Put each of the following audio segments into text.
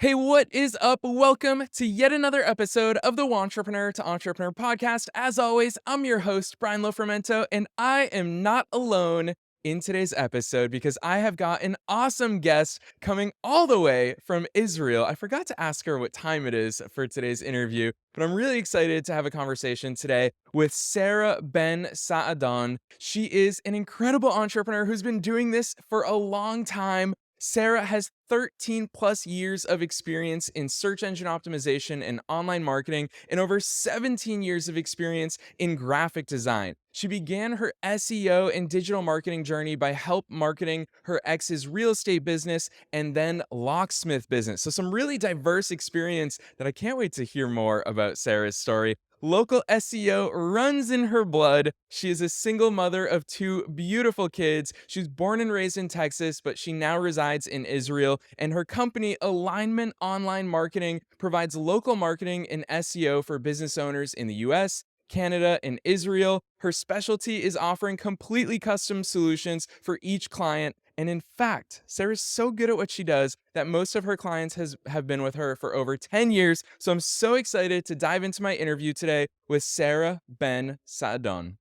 Hey, what is up? Welcome to yet another episode of the Entrepreneur to Entrepreneur podcast. As always, I'm your host, Brian Lofermento, and I am not alone in today's episode because I have got an awesome guest coming all the way from Israel. I forgot to ask her what time it is for today's interview, but I'm really excited to have a conversation today with Sarah Ben-Saadon. She is an incredible entrepreneur who's been doing this for a long time. Sarah has 13 plus years of experience in search engine optimization and online marketing, and over 17 years of experience in graphic design. She began her SEO and digital marketing journey by help marketing her ex's real estate business and then locksmith business. So, some really diverse experience that I can't wait to hear more about Sarah's story. Local SEO runs in her blood. She is a single mother of two beautiful kids. She was born and raised in Texas, but she now resides in Israel. And her company, Alignment Online Marketing, provides local marketing and SEO for business owners in the US, Canada, and Israel. Her specialty is offering completely custom solutions for each client. And in fact, Sarah's so good at what she does that most of her clients have been with her for over 10 years. So I'm so excited to dive into my interview today with Sarah Ben-Saadon.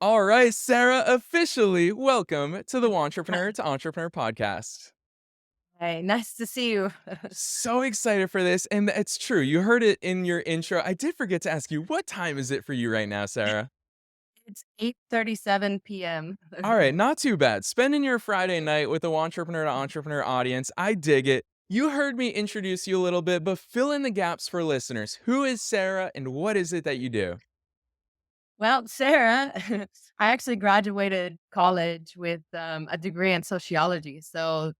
All right, Sarah, officially welcome to the Entrepreneur to Entrepreneur podcast. Hi, nice to see you. So excited for this. And it's true. You heard it in your intro. I did forget to ask you, what time is it for you right now, Sarah? It's 8:37 PM. All right, not too bad. Spending your Friday night with the Entrepreneur to Entrepreneur audience. I dig it. You heard me introduce you a little bit, but fill in the gaps for listeners. Who is Sarah and what is it that you do? Well, Sarah, I actually graduated college with a degree in sociology, so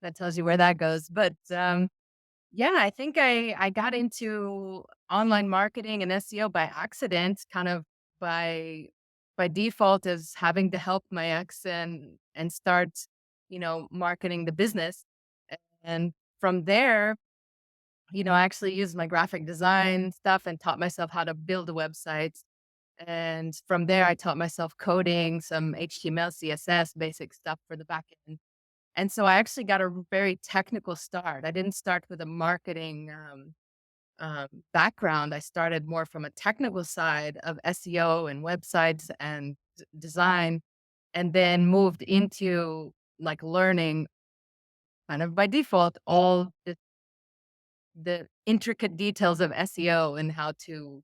that tells you where that goes. But yeah, I think I got into online marketing and SEO by accident, kind of by by default, as having to help my ex and start, marketing the business. And from there, I actually used my graphic design stuff and taught myself how to build a website. And from there, I taught myself coding, some HTML, CSS, basic stuff for the back end. And so I actually got a very technical start. I didn't start with a marketing background. I started more from a technical side of SEO and websites and design, and then moved into like learning kind of by default all the intricate details of SEO and how to,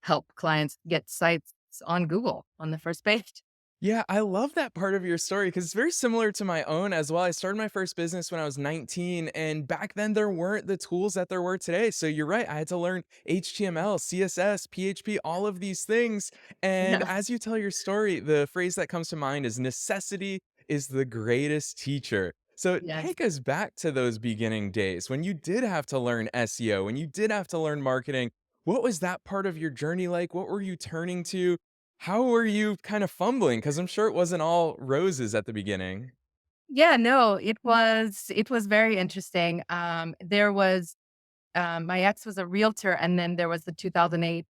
help clients get sites on Google on the first page. Yeah, I love that part of your story because it's very similar to my own as well. I started my first business when I was 19, and back then there weren't the tools that there were today. So you're right, I had to learn HTML, CSS, PHP, all of these things. And Yeah. as you tell your story, the phrase that comes to mind is necessity is the greatest teacher. So Yes. take us back to those beginning days when you did have to learn SEO, when you did have to learn marketing. What was that part of your journey like? What were you turning to? How were you kind of fumbling? Because 'Cause I'm sure it wasn't all roses at the beginning. Yeah, no, it was very interesting. There was my ex was a realtor, and then there was the 2008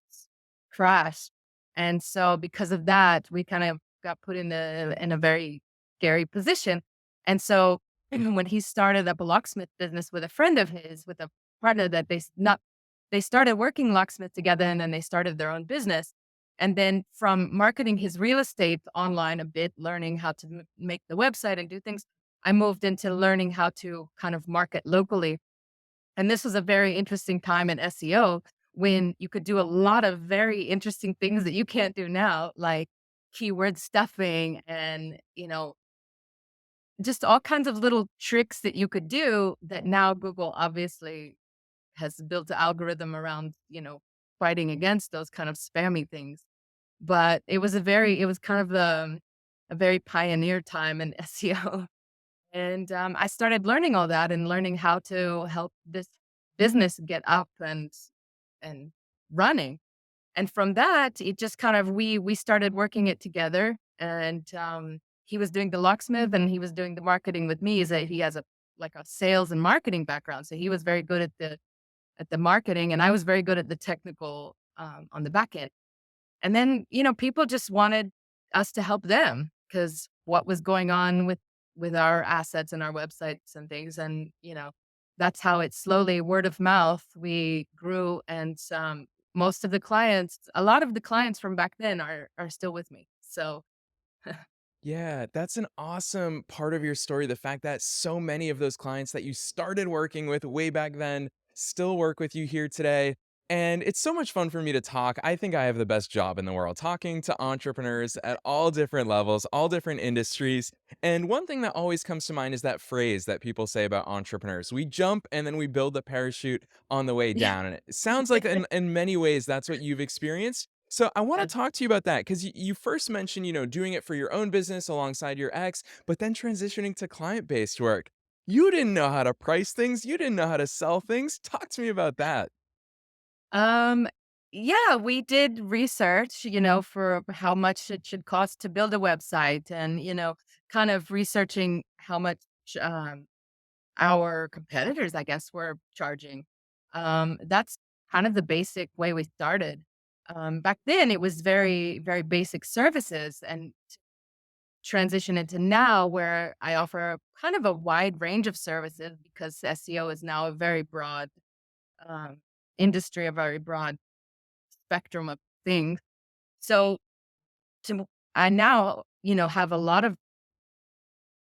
crash. And so because of that, we kind of got put in a very scary position. And so when he started up a locksmith business with a friend of his, with a partner that they started working locksmith together, and then they started their own business. And then from marketing his real estate online a bit, learning how to make the website and do things, I moved into learning how to kind of market locally. And this was a very interesting time in SEO when you could do a lot of very interesting things that you can't do now, like keyword stuffing and, just all kinds of little tricks that you could do that now Google obviously has built an algorithm around, fighting against those kind of spammy things. But it was kind of a very pioneer time in SEO. And I started learning all that and learning how to help this business get up and running. And from that, it just kind of we started working it together. And he was doing the locksmith and he was doing the marketing with me. Is that he has a like a sales and marketing background, so he was very good at the marketing, and I was very good at the technical on the back end. And then, people just wanted us to help them because what was going on with our assets and our websites and things. And, that's how it slowly, word of mouth, we grew. And a lot of the clients from back then are still with me. So, Yeah, that's an awesome part of your story. The fact that so many of those clients that you started working with way back then still work with you here today. And it's so much fun for me to talk. I think I have the best job in the world talking to entrepreneurs at all different levels, all different industries. And one thing that always comes to mind is that phrase that people say about entrepreneurs: we jump and then we build the parachute on the way yeah. down. And it sounds like in many ways that's what you've experienced. So I want to talk to you about that because you first mentioned, doing it for your own business alongside your ex, but then transitioning to client-based work. You didn't know how to price things. You didn't know how to sell things. Talk to me about that. Um, yeah, we did research, for how much it should cost to build a website and, kind of researching how much um, our competitors, I guess, were charging. That's kind of the basic way we started. Back then, it was very, very basic services and transition into now where I offer kind of a wide range of services because SEO is now a very broad um, industry, a very broad spectrum of things. So to I now, have a lot of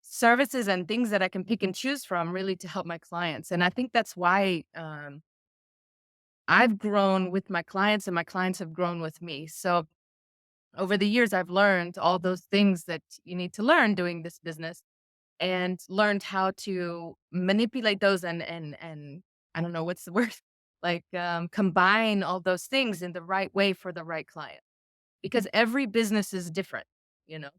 services and things that I can pick and choose from really to help my clients. And I think that's why I've grown with my clients and my clients have grown with me. So over the years, I've learned all those things that you need to learn doing this business and learned how to manipulate those and I don't know what's the word, like combine all those things in the right way for the right client because every business is different, you know?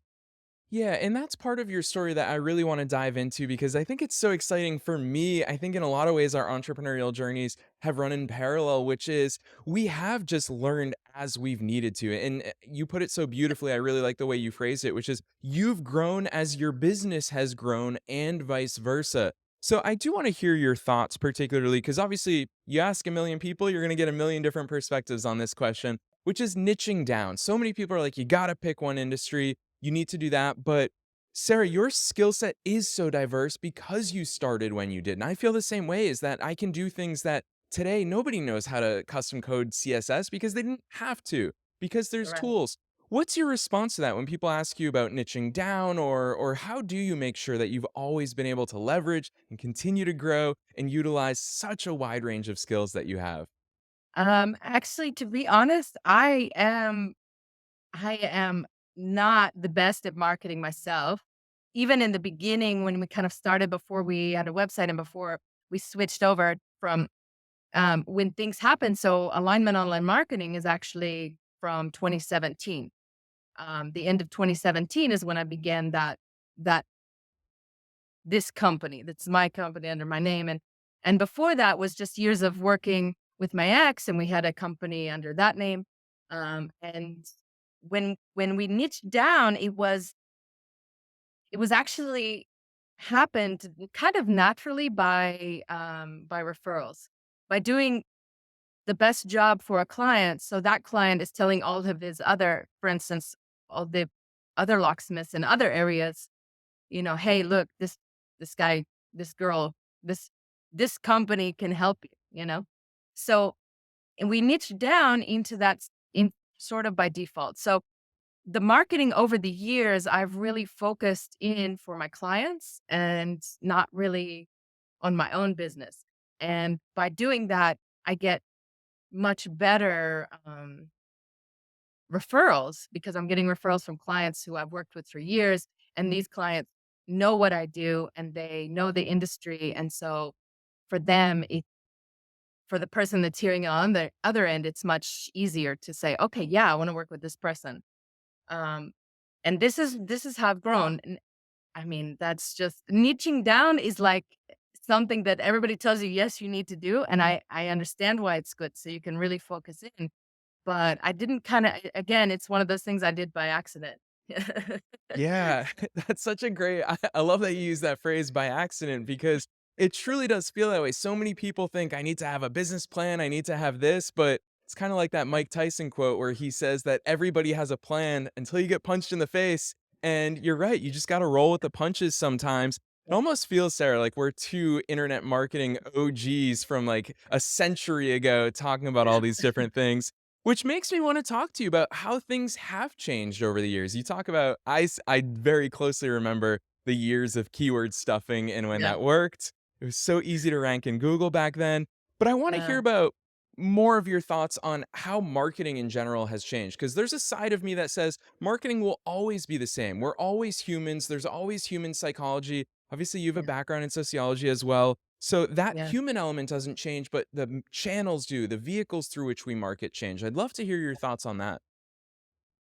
Yeah, and that's part of your story that I really want to dive into because I think it's so exciting for me. I think in a lot of ways, our entrepreneurial journeys have run in parallel, which is we have just learned as we've needed to. And you put it so beautifully. I really like the way you phrased it, which is you've grown as your business has grown and vice versa. So I do want to hear your thoughts, particularly because obviously you ask a million people, you're going to get a million different perspectives on this question, which is niching down. So many people are like, you got to pick one industry, you need to do that. But Sarah, your skill set is so diverse because you started when you did. And I feel the same way, is that I can do things that today nobody knows how to custom code CSS because they didn't have to, because there's Right. tools. What's your response to that when people ask you about niching down, or how do you make sure that you've always been able to leverage and continue to grow and utilize such a wide range of skills that you have? Actually, to be honest, I am not the best at marketing myself. Even in the beginning, when we kind of started before we had a website and before we switched over from when things happen. So alignment online marketing is actually from 2017. The end of 2017 is when I began that this company. That's my company under my name. And before that was just years of working with my ex, and we had a company under that name. And when we niched down, it was actually happened kind of naturally by referrals. By doing the best job for a client, so that client is telling all of his other, for instance, all the other locksmiths in other areas, "Hey, look, this guy, this girl, this this company can help you." So, and we niche down into that in sort of by default. So the marketing over the years, I've really focused in for my clients and not really on my own business. And by doing that, I get much better referrals because I'm getting referrals from clients who I've worked with for years. And these clients know what I do and they know the industry. And so for them, for the person that's hearing on the other end, it's much easier to say, okay, yeah, I want to work with this person. Um, and this is how I've grown. And I mean, that's just niching down is like something that everybody tells you, yes, you need to do. And I understand why it's good. So you can really focus in. But I didn't kind of, again, it's one of those things I did by accident. Yeah, that's such a great I love that you use that phrase by accident because it truly does feel that way. So many people think I need to have a business plan, I need to have this, but It's kind of like that Mike Tyson quote where he says that everybody has a plan until you get punched in the face. And you're right, you just got to roll with the punches sometimes. It almost feels, Sarah, like we're two internet marketing OGs from like a century ago talking about all these different things, which makes me want to talk to you about how things have changed over the years. You talk about, I very closely remember the years of keyword stuffing and when Yeah. that worked. It was so easy to rank in Google back then. But I want to hear Yeah. about more of your thoughts on how marketing in general has changed, because there's a side of me that says marketing will always be the same. We're always humans. There's always human psychology. Obviously, you have a Yeah. background in sociology as well. So that Yeah. human element doesn't change, but the channels do, the vehicles through which we market change. I'd love to hear your thoughts on that.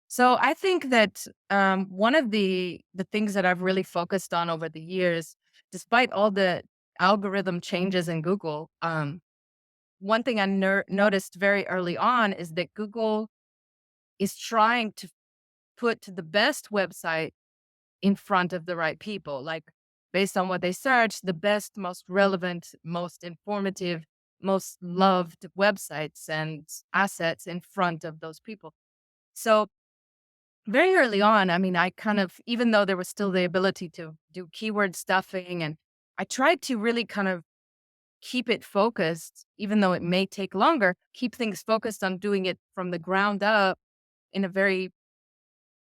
So I think that one of the things that I've really focused on over the years, despite all the algorithm changes in Google, one thing I noticed very early on is that Google is trying to put the best website in front of the right people, like based on what they search, the best, most relevant, most informative, most loved websites and assets in front of those people. So very early on, I mean, I kind of, even though there was still the ability to do keyword stuffing, and I tried to really kind of keep it focused, even though it may take longer, keep things focused on doing it from the ground up in a very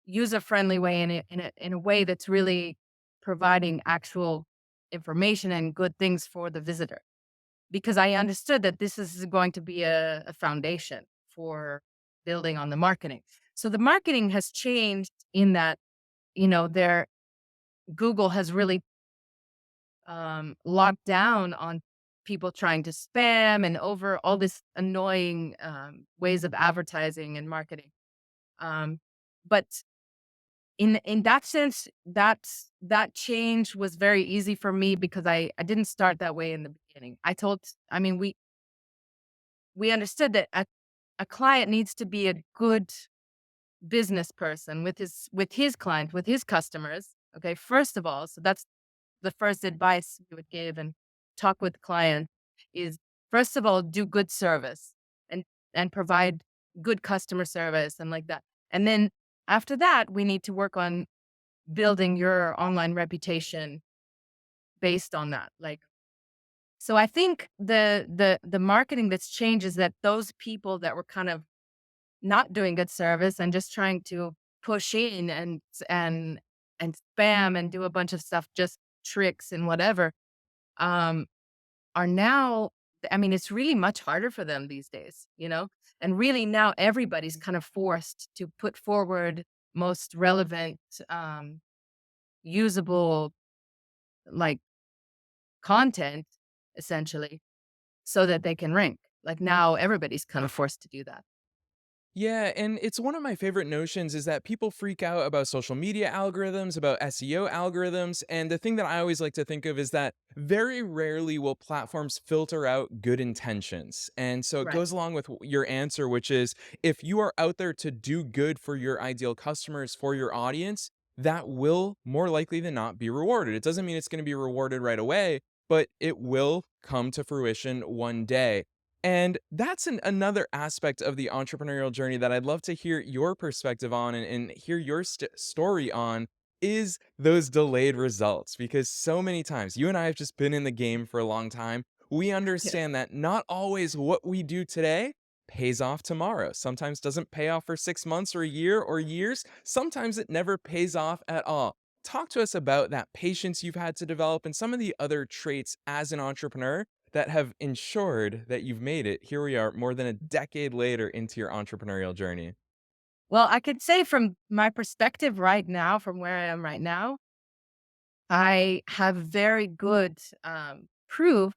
user friendly way, in a way that's really providing actual information and good things for the visitor. Because I understood that this is going to be a foundation for building on the marketing. So the marketing has changed in that, there Google has really locked down on people trying to spam and over all this annoying ways of advertising and marketing. Um, but in that sense, that change was very easy for me because I didn't start that way in the beginning. I mean, we understood that a client needs to be a good business person with his client, with his customers. Okay, first of all, so that's the first advice we would give and talk with the client is first of all, do good service and provide good customer service and like that. And then after that, we need to work on building your online reputation based on that. Like, so I think the marketing that's changed is that those people that were kind of not doing good service and just trying to push in and spam and do a bunch of stuff, just tricks and whatever, um, are now, I mean, it's really much harder for them these days, And really now everybody's kind of forced to put forward most relevant, usable, like, content, essentially, so that they can rank. Like, now everybody's kind of forced to do that. Yeah, and it's one of my favorite notions is that people freak out about social media algorithms, about SEO algorithms, and the thing that I always like to think of is that very rarely will platforms filter out good intentions. And so it Right. goes along with your answer, which is if you are out there to do good for your ideal customers, for your audience, that will more likely than not be rewarded. It doesn't mean it's going to be rewarded right away, but it will come to fruition one day. And that's another aspect of the entrepreneurial journey that I'd love to hear your perspective on and hear your story on is those delayed results. Because so many times, you and I have just been in the game for a long time. We Yeah. understand that not always what we do today pays off tomorrow. Sometimes doesn't pay off for 6 months or a year or years. Sometimes it never pays off at all. Talk to us about that patience you've had to develop and some of the other traits as an entrepreneur that have ensured that you've made it. Here we are more than a decade later into your entrepreneurial journey. Well, I could say from my perspective right now, from where I am right now, I have very good proof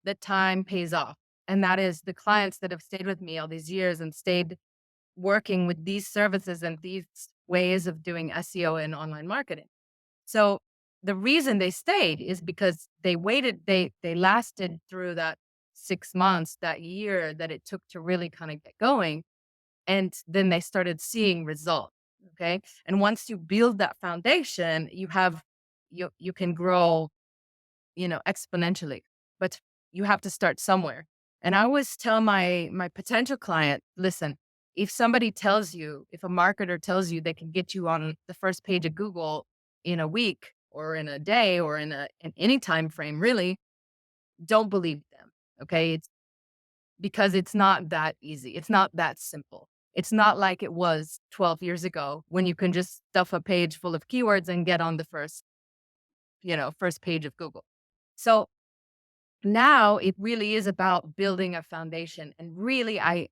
that time pays off. And that is the clients that have stayed with me all these years and stayed working with these services and these ways of doing SEO and online marketing. So the reason they stayed is because they waited, they lasted through that 6 months, that year that it took to really kind of get going. And then they started seeing results. Okay. And once you build that foundation, you can grow, exponentially. But you have to start somewhere. And I always tell my potential client, listen, if a marketer tells you they can get you on the first page of Google in a week or in a day or in any time frame, really, don't believe them. Okay. It's because it's not that easy. It's not that simple. It's not like it was 12 years ago when you can just stuff a page full of keywords and get on the first page of Google. So now it really is about building a foundation. And really I'm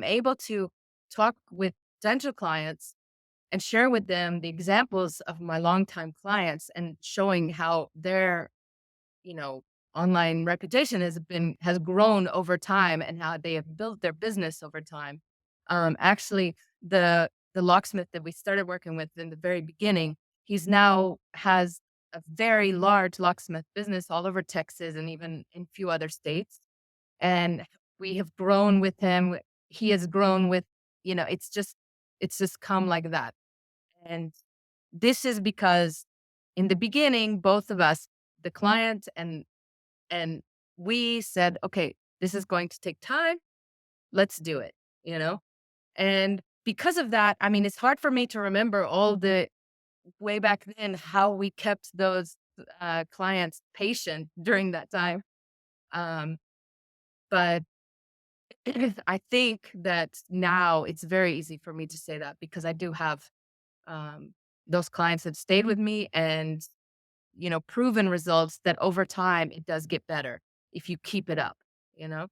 able to talk with potential clients and share with them the examples of my longtime clients and showing how their, you know, online reputation has grown over time and how they have built their business over time. Actually, the locksmith that we started working with in the very beginning, he's now has a very large locksmith business all over Texas and even in a few other states. And we have grown with him. He has grown with, it's just come like that. And this is because in the beginning, both of us, the client and we said, okay, this is going to take time. Let's do it, you know? And because of that, I mean, it's hard for me to remember all the way back then how we kept those clients patient during that time. Um, but I think that now it's very easy for me to say that because I do have those clients that stayed with me and proven results that over time it does get better if you keep it up, you know?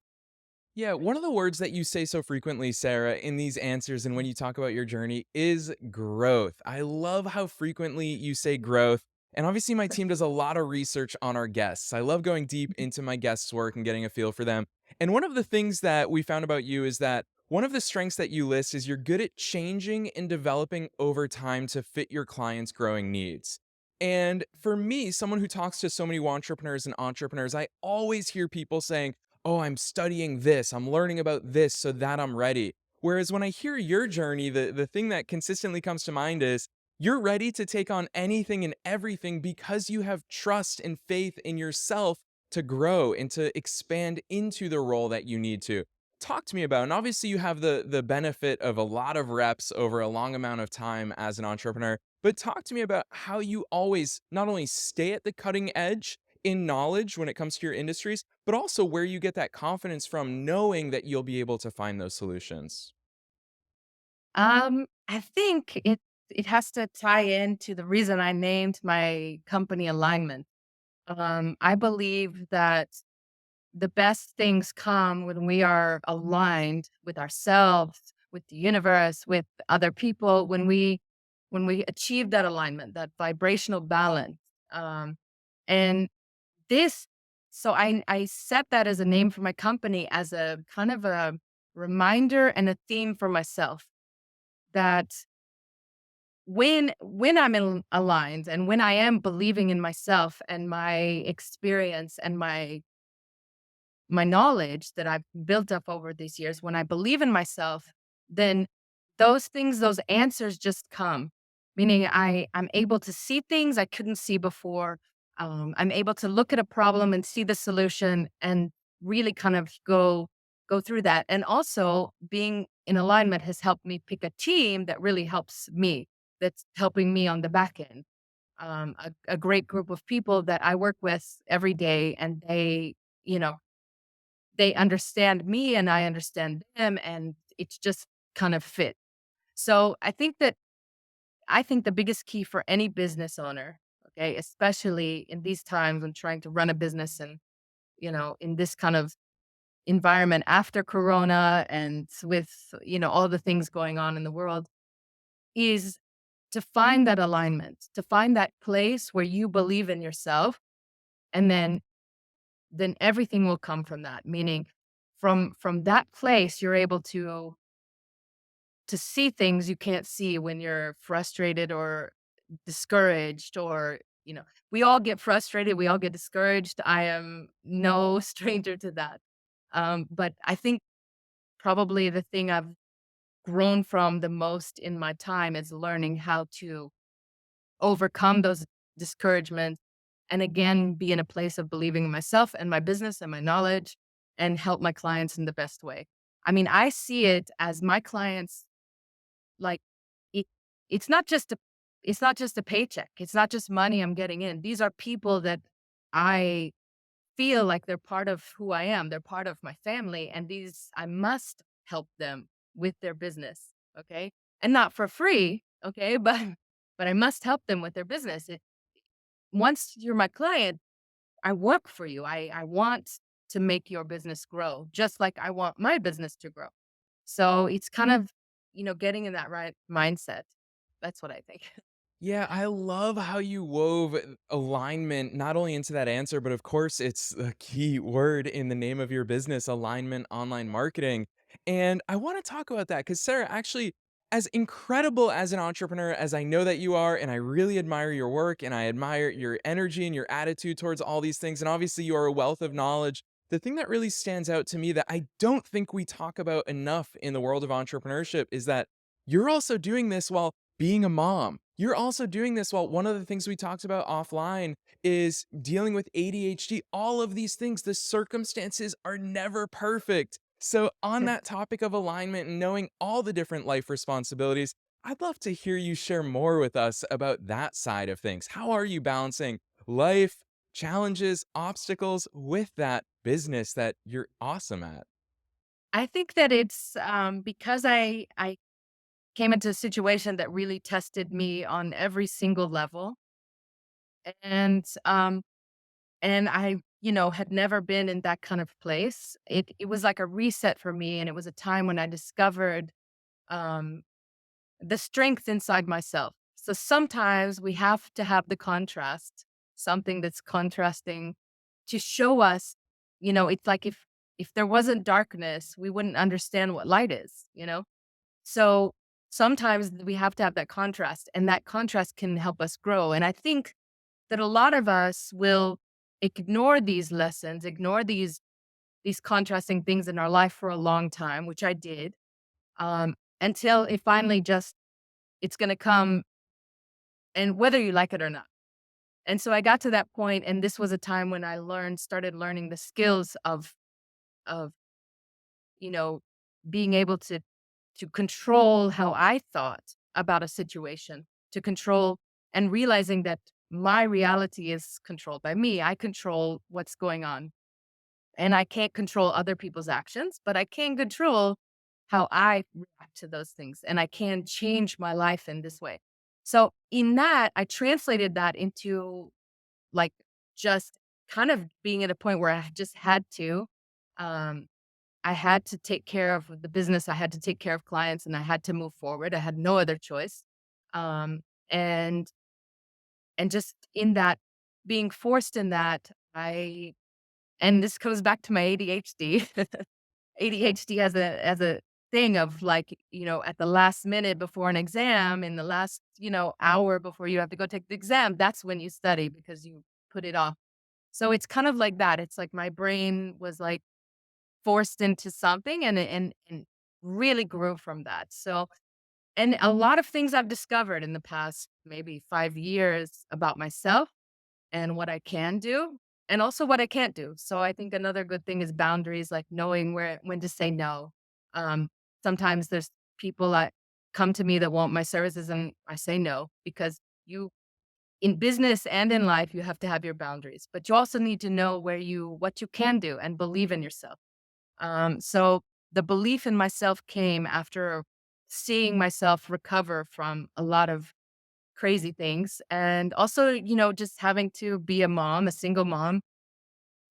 Yeah, one of the words that you say so frequently, Sarah, in these answers and when you talk about your journey is growth. I love how frequently you say growth. And obviously, my team does a lot of research on our guests. I love going deep into my guests' work and getting a feel for them. And one of the things that we found about you is that one of the strengths that you list is you're good at changing and developing over time to fit your clients' growing needs. And for me, someone who talks to so many entrepreneurs and entrepreneurs, I always hear people saying, oh, I'm studying this, I'm learning about this so that I'm ready. Whereas when I hear your journey, the thing that consistently comes to mind is you're ready to take on anything and everything because you have trust and faith in yourself to grow and to expand into the role that you need to. Talk to me about, and obviously you have the benefit of a lot of reps over a long amount of time as an entrepreneur, but talk to me about how you always not only stay at the cutting edge in knowledge when it comes to your industries, but also where you get that confidence from knowing that you'll be able to find those solutions. I think it has to tie into the reason I named my company Alignment. I believe that the best things come when we are aligned with ourselves, with the universe, with other people, when we achieve that alignment, that vibrational balance. Um, and this so I set that as a name for my company as a kind of a reminder and a theme for myself that when I'm aligned and when I am believing in myself and my experience and my knowledge that I've built up over these years, when I believe in myself, then those things, those answers just come. Meaning I'm able to see things I couldn't see before. I'm able to look at a problem and see the solution and really kind of go through that. And also being in alignment has helped me pick a team that really helps me, that's helping me on the back end. A great group of people that I work with every day and you know, they understand me and I understand them, and it's just kind of fit. So I think the biggest key for any business owner, okay, especially in these times when trying to run a business and, in this kind of environment after Corona and with, all the things going on in the world, is to find that alignment, to find that place where you believe in yourself, and then everything will come from that. Meaning from that place, you're able to see things you can't see when you're frustrated or discouraged or, we all get frustrated, we all get discouraged. I am no stranger to that. But I think probably the thing I've grown from the most in my time is learning how to overcome those discouragements and again be in a place of believing in myself and my business and my knowledge and help my clients in the best way. I mean, I see it as my clients, like, it, it's not just a it's not just a paycheck. It's not just money I'm getting in. These are people that I feel like they're part of who I am. They're part of my family, and these I must help them with their business, okay? And not for free, okay? But I must help them with their business. Once you're my client, I work for you. I want to make your business grow, just like I want my business to grow. So it's kind of, getting in that right mindset. That's what I think. Yeah, I love how you wove alignment not only into that answer, but of course, it's a key word in the name of your business, alignment online marketing. And I want to talk about that because, Sarah, actually, as incredible as an entrepreneur as I know that you are, and I really admire your work and I admire your energy and your attitude towards all these things. And obviously, you are a wealth of knowledge. The thing that really stands out to me that I don't think we talk about enough in the world of entrepreneurship is that you're also doing this while being a mom. You're also doing this while one of the things we talked about offline is dealing with ADHD. All of these things, the circumstances are never perfect. So, on that topic of alignment and knowing all the different life responsibilities, I'd love to hear you share more with us about that side of things. How are you balancing life, challenges, obstacles with that business that you're awesome at? I think that it's because I came into a situation that really tested me on every single level, and I had never been in that kind of place. It was like a reset for me, and it was a time when I discovered um, the strength inside myself. So sometimes we have to have the contrast, something that's contrasting to show us, it's like if there wasn't darkness, we wouldn't understand what light is. So sometimes we have to have that contrast, and that contrast can help us grow. And I think that a lot of us will ignore these lessons, ignore these contrasting things in our life for a long time, which I did, until it finally just it's going to come, and whether you like it or not. And so I got to that point, and this was a time when I started learning the skills of you know being able to control how I thought about a situation, to control and realizing that my reality is controlled by me. I control what's going on. And I can't control other people's actions, but I can control how I react to those things. And I can change my life in this way. So, in that, I translated that into like just kind of being at a point where I just had to. Um, I had to take care of the business. I had to take care of clients, and I had to move forward. I had no other choice. Um, and just in that, being forced in that, and this goes back to my ADHD. ADHD has a thing of like, at the last minute before an exam, in the last, hour before you have to go take the exam, that's when you study because you put it off. So it's kind of like that. It's like my brain was like forced into something, and really grew from that. So, and a lot of things I've discovered in the past maybe 5 years about myself and what I can do and also what I can't do. So I think another good thing is boundaries, like knowing when to say no. Um, Sometimes there's people that come to me that want my services, and I say no because you in business and in life you have to have your boundaries, but you also need to know what you can do and believe in yourself. So the belief in myself came after seeing myself recover from a lot of crazy things. And also, just having to be a mom, a single mom,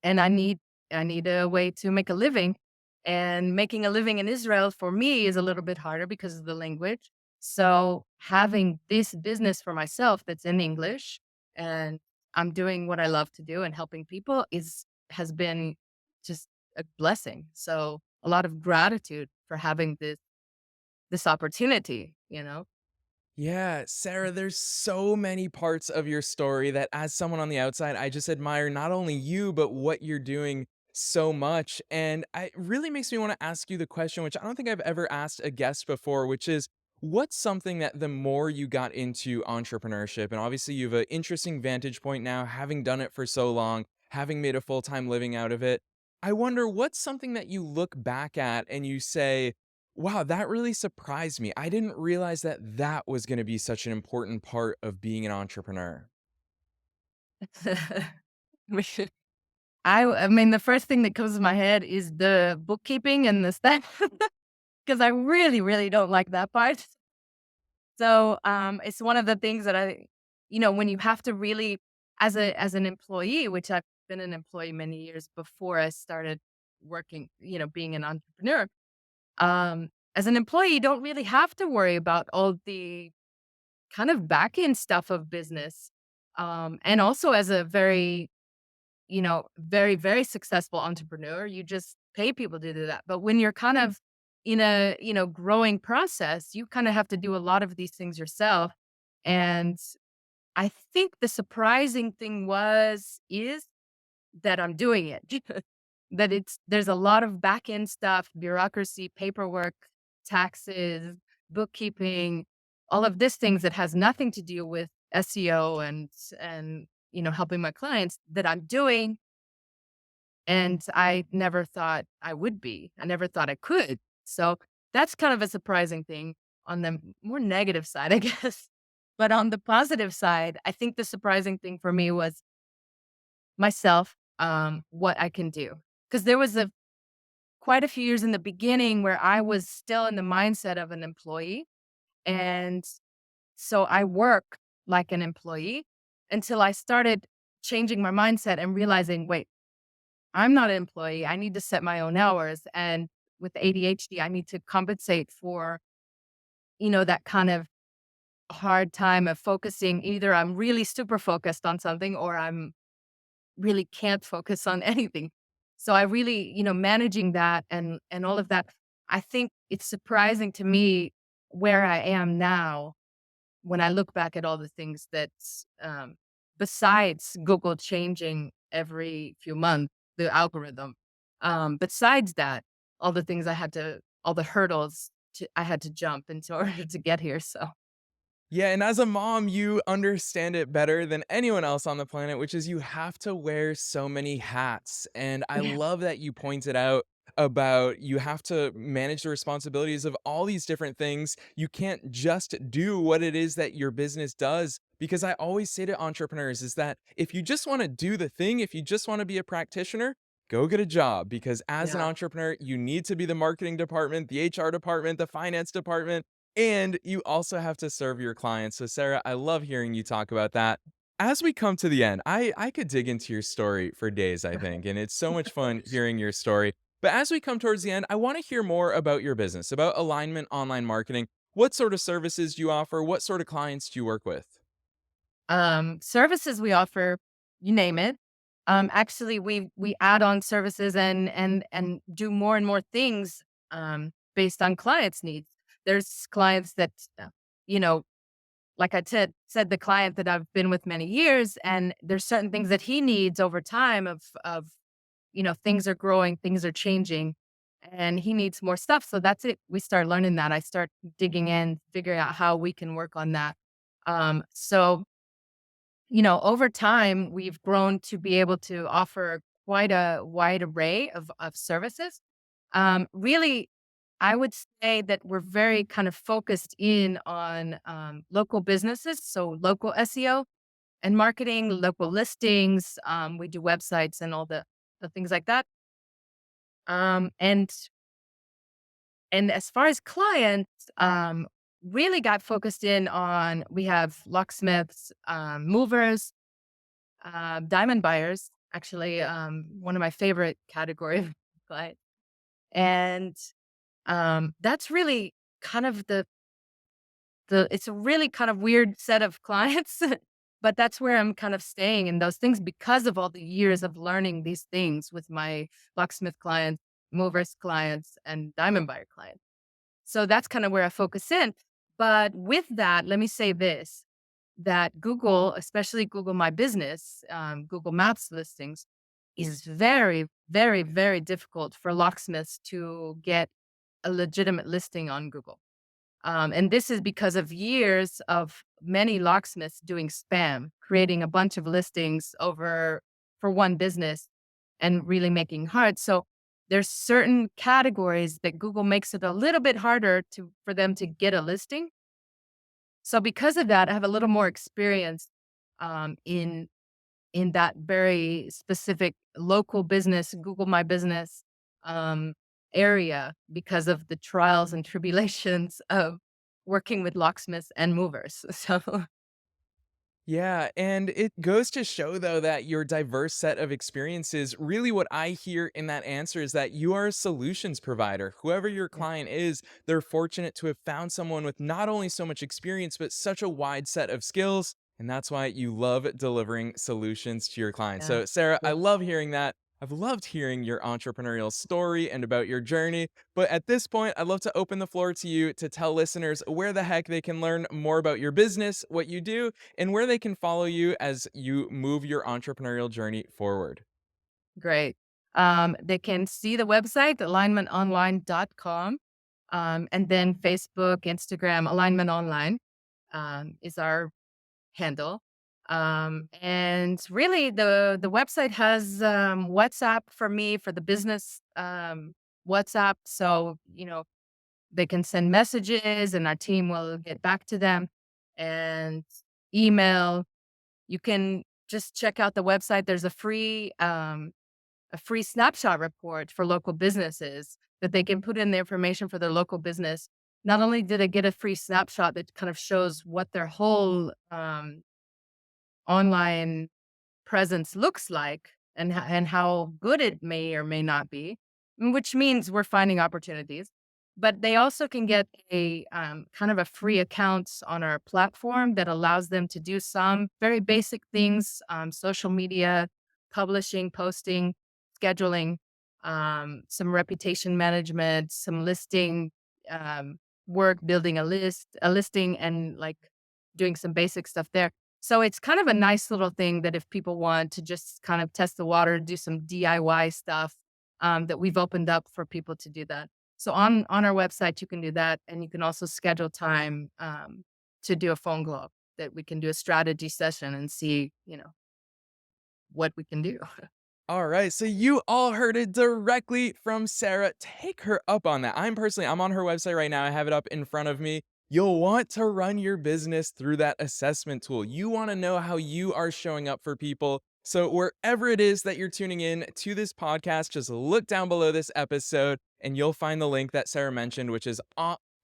and I need a way to make a living. And making a living in Israel for me is a little bit harder because of the language. So having this business for myself that's in English, and I'm doing what I love to do and helping people has been just a blessing. So a lot of gratitude for having this opportunity. Yeah, Sarah, there's so many parts of your story that as someone on the outside, I just admire not only you, but what you're doing so much. And it really makes me want to ask you the question, which I don't think I've ever asked a guest before, which is what's something that the more you got into entrepreneurship, and obviously you have an interesting vantage point now, having done it for so long, having made a full time living out of it. I wonder what's something that you look back at and you say, wow, that really surprised me. I didn't realize that that was going to be such an important part of being an entrepreneur. I mean, the first thing that comes to my head is the bookkeeping and the stuff, because I really, really don't like that part. So, it's one of the things that when you have to really, as an employee, which I've been an employee many years before I started working, being an entrepreneur. As an employee, you don't really have to worry about all the kind of back end stuff of business. And also as a very, very, very successful entrepreneur, you just pay people to do that. But when you're kind of in a, growing process, you kind of have to do a lot of these things yourself. And I think the surprising thing is that I'm doing it. That there's a lot of back end stuff, bureaucracy, paperwork, taxes, bookkeeping, all of these things that has nothing to do with SEO and helping my clients that I'm doing, and I never thought I would be. I never thought I could. So that's kind of a surprising thing on the more negative side, I guess. But on the positive side, I think the surprising thing for me was myself, what I can do. Because there was a quite a few years in the beginning where I was still in the mindset of an employee. And so I work like an employee until I started changing my mindset and realizing, wait, I'm not an employee. I need to set my own hours. And with ADHD, I need to compensate for, that kind of hard time of focusing. Either I'm really super focused on something or I'm really can't focus on anything. So I really, managing that and all of that, I think it's surprising to me where I am now when I look back at all the things that, besides Google changing every few months, the algorithm, besides that, all the hurdles I had to jump in order to get here. So, Yeah, and as a mom, you understand it better than anyone else on the planet, which is you have to wear so many hats. And I yeah, love that you pointed out about you have to manage the responsibilities of all these different things. You can't just do what it is that your business does. Because I always say to entrepreneurs is that if you just want to do the thing, if you just want to be a practitioner, go get a job. Because as an yeah. entrepreneur, you need to be the marketing department, the HR department, the finance department, and you also have to serve your clients. So, Sarah, I love hearing you talk about that. As we come to the end, I could dig into your story for days, I think, and it's so much fun hearing your story. But as we come towards the end, I want to hear more about your business, about Alignment Online Marketing. What sort of services do you offer? What sort of clients do you work with? Services we offer, you name it. Actually, we add on services and do more and more things based on clients' needs. There's clients that, uh, you know, like I said, the client that I've been with many years, and there's certain things that he needs over time of things are growing, things are changing, and he needs more stuff. So that's it. We start learning that. I start digging in, figuring out how we can work on that. So over time, we've grown to be able to offer quite a wide array of services. Really, I would say that we're very kind of focused in on local businesses, so local SEO and marketing, local listings. We do websites and all the things like that. And as far as clients, really got focused in on we have locksmiths, movers, diamond buyers, actually, one of my favorite category of clients. And that's really kind of the it's a really kind of weird set of clients, but that's where I'm kind of staying in those things because of all the years of learning these things with my locksmith clients, movers clients, and diamond buyer clients. So that's kind of where I focus in. But with that, let me say this, that Google, especially Google My Business, Google Maps listings, is very, very, very difficult for locksmiths to get a legitimate listing on Google. And this is because of years of many locksmiths doing spam, creating a bunch of listings over for one business. and really making hard. So there's certain categories that Google makes it a little bit harder to for them to get a listing. So because of that, I have a little more experience in that very specific local business, Google My Business um, area because of the trials and tribulations of working with locksmiths and movers. So Yeah, and it goes to show though that your diverse set of experiences, really what I hear in that answer is that you are a solutions provider. Whoever your yeah, client is, they're fortunate to have found someone with not only so much experience, but such a wide set of skills. And that's why you love delivering solutions to your clients. yeah, So, Sarah, I yeah, love hearing that. I've loved hearing your entrepreneurial story and about your journey. But at this point, I'd love to open the floor to you to tell listeners where the heck they can learn more about your business, what you do, and where they can follow you as you move your entrepreneurial journey forward. great. They can see the website, alignmentonline.com, and then Facebook, Instagram, Alignment Online is our handle. And really the website has WhatsApp for me for the business WhatsApp. So, they can send messages and our team will get back to them and email. You can just check out the website. There's a free snapshot report for local businesses that they can put in the information for their local business. Not only do they get a free snapshot that kind of shows what their whole online presence looks like and how good it may or may not be, which means we're finding opportunities. But they also can get a kind of a free account on our platform that allows them to do some very basic things, social media, publishing, posting, scheduling, some reputation management, some listing um, work, building a listing, and like doing some basic stuff there. So it's kind of a nice little thing that if people want to just kind of test the water, do some DIY stuff, that we've opened up for people to do that. So on our website, you can do that, and you can also schedule time to do a phone call that we can do a strategy session and see, what we can do. All right, so you all heard it directly from Sarah. Take her up on that. I'm on her website right now. I have it up in front of me. You'll want to run your business through that assessment tool. You want to know how you are showing up for people. So, wherever it is that you're tuning in to this podcast, just look down below this episode and you'll find the link that Sarah mentioned, which is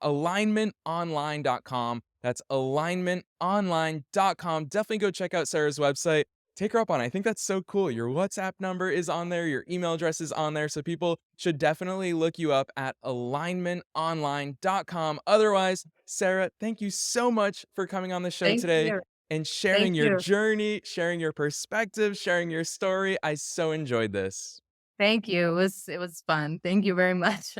alignmentonline.com. That's alignmentonline.com. Definitely go check out Sarah's website. Take her up on it. I think that's so cool. Your WhatsApp number is on there, your email address is on there, so people should definitely look you up at alignmentonline.com. Otherwise, Sarah, thank you so much for coming on the show Thank today you. and Thank sharing your you. journey, sharing your perspective, sharing your story. I so enjoyed this. Thank you. It was fun. Thank you very much.